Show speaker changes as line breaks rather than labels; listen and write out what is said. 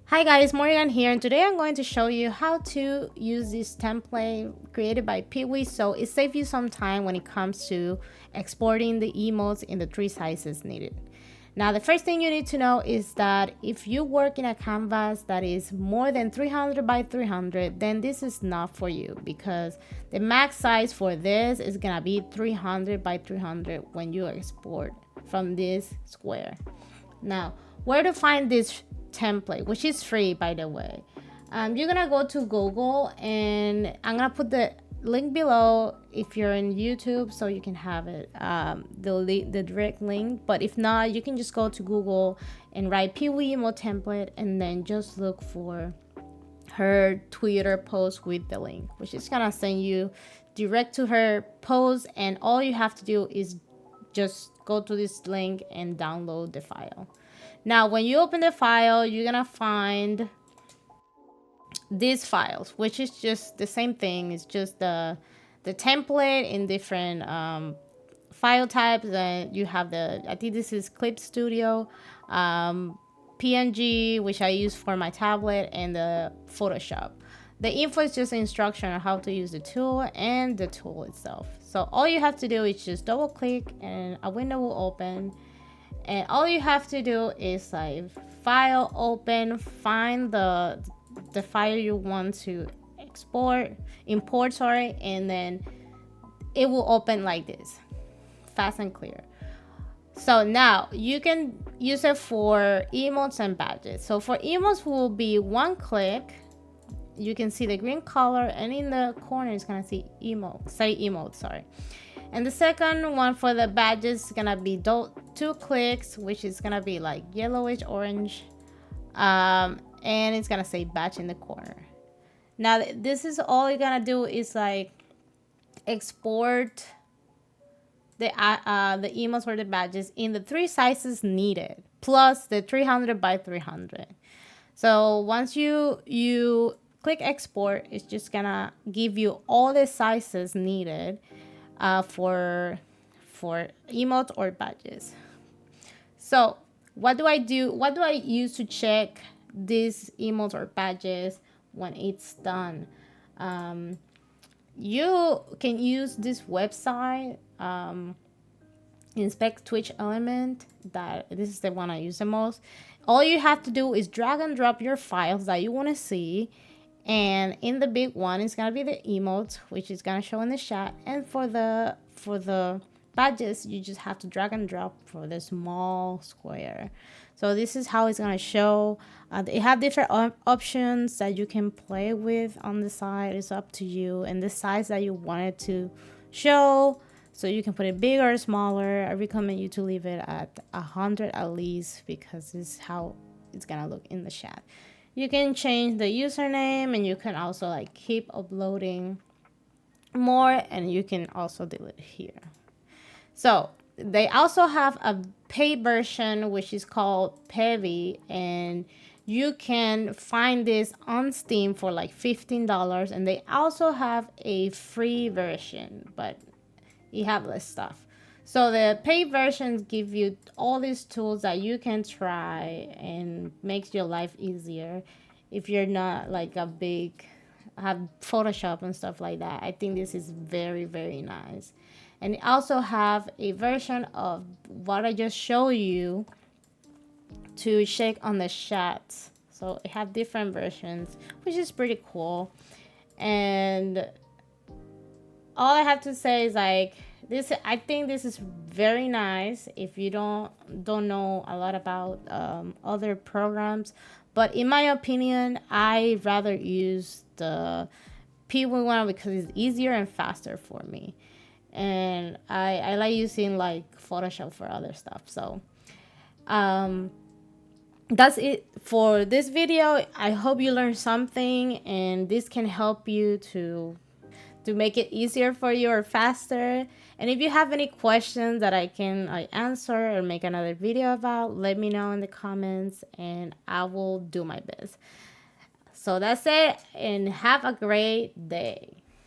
Hi guys, Morgan here, and today I'm going to show you how to use this template created by PEWI, so it saves you some time when it comes to exporting the emotes in the 3 sizes needed. Now, the first thing you need to know is that if you work in a canvas that is more than 300 by 300, then this is not for you, because the max size for this is gonna be 300 by 300 when you export from this square. Now, where to find this template, which is free, by the way? You're gonna go to Google, and I'm gonna put the link below if you're in YouTube, so you can have it, the direct link. But if not, you can just go to Google and write PEWI emo template, and then just look for her Twitter post with the link, which is gonna send you direct to her post, and all you have to do is just go to this link and download the file. Now, when you open the file, you're gonna find these files, which is just the same thing. It's just the template in different file types. And you have I think this is Clip Studio, PNG, which I use for my tablet, and the Photoshop. The info is just an instruction on how to use the tool and the tool itself. So all you have to do is just double click and a window will open. And all you have to do is like file, open, find the file you want to import, and then it will open like this, fast and clear. So now you can use it for emotes and badges. So for emotes will be one click. You can see the green color, and in the corner it's gonna say emote, sorry. And the second one for the badges is gonna be 2 clicks, which is gonna be like yellowish orange, and it's gonna say batch in the corner. Now this is all you're gonna do is like export the emotes or the badges in the 3 sizes needed, plus the 300 by 300. So once you click export, it's just gonna give you all the sizes needed for emotes or badges. So what do I do? What do I use to check these emotes or badges when it's done? You can use this website, inspect Twitch element. This is the one I use the most. All you have to do is drag and drop your files that you want to see, and in the big one it's gonna be the emotes, which is gonna show in the chat, and for the badges you just have to drag and drop for the small square. So this is how it's gonna show. They have different options that you can play with on the side. It's up to you and the size that you want it to show. So you can put it bigger or smaller. I recommend you to leave it at 100 at least, because this is how it's gonna look in the chat. You can change the username, and you can also like keep uploading more, and you can also delete here. So they also have a paid version, which is called PEWI, and you can find this on Steam for like $15. And they also have a free version, but you have less stuff. So the paid versions give you all these tools that you can try and makes your life easier if you're not like have Photoshop and stuff like that. I think this is very, very nice. And they also have a version of what I just showed you to check on the chats. So it have different versions, which is pretty cool. And all I have to say is like this. I think this is very nice if you don't know a lot about other programs. But in my opinion, I rather use the PEWI one because it's easier and faster for me. And I like using like Photoshop for other stuff. So that's it for this video. I hope you learned something, and this can help you to make it easier for you or faster. And if you have any questions that I can answer or make another video about, let me know in the comments and I will do my best. So that's it, and have a great day.